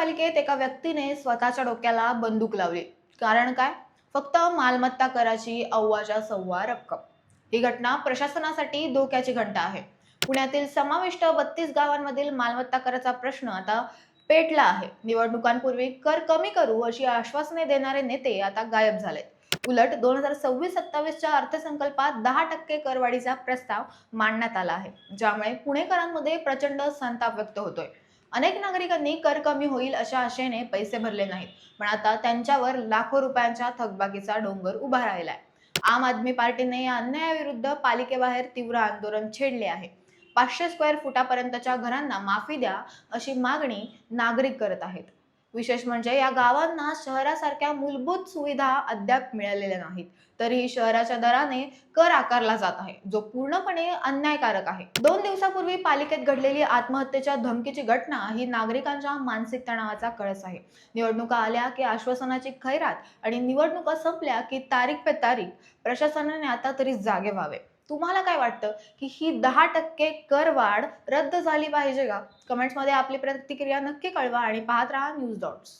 महानगरपालिकेत एका व्यक्तीने स्वतःच्या डोक्याला बंदूक लावली. कारण काय? फक्त मालमत्ता कराची अव्वाच्या सव्वा रक्कम. ही घटना प्रशासनासाठी धोक्याची घंटा आहे. पुण्यातील समाविष्ट 32 गावांमधील मालमत्ता कराचा प्रश्न आता पेटला आहे. निवडणुकांपूर्वी कर कमी करू अशी आश्वासने देणारे नेते आता गायब झालेत. उलट 2026-27च्या अर्थसंकल्पात 10% करवाढीचा प्रस्ताव मांडण्यात आला आहे, ज्यामुळे पुणेकरांमध्ये प्रचंड संताप व्यक्त होतोय. अनेक नागरिकांनी कर कमी होईल अशा आशेने पैसे भरले नाहीत, पण आता त्यांच्यावर लाखो रुपयांच्या थकबाकीचा डोंगर उभा राहिलाय. आम आदमी पार्टीने या अन्यायाविरुद्ध पालिकेबाहेर तीव्र आंदोलन छेडले आहे. 500 स्क्वेअर फुटापर्यंतच्या घरांना माफी द्या अशी मागणी नागरिक करत आहेत. विशेष म्हणजे या गावांना शहरासारख्या मूलभूत सुविधा अद्याप मिळालेल्या नाहीत, तरीही शहराच्या दराने कर आकारला जात आहे, जो पूर्णपणे अन्यायकारक आहे. 2 दिवसापूर्वी पालिकेत घडलेली आत्महत्येच्या धमकीची घटना ही नागरिकांच्या मानसिक तणावाचा कळस आहे. निवडणुका आल्या की आश्वासनाची खैरात आणि निवडणुका संपल्या की तारीख पे तारीख. प्रशासनाने आता तरी जागे व्हावे. तुम्हाला काय वाटतं की ही 10% करवाढ रद्द झाली पाहिजे का? कमेंट्समध्ये आपली प्रतिक्रिया नक्की कळवा आणि पाहत राहा न्यूज डॉट्स.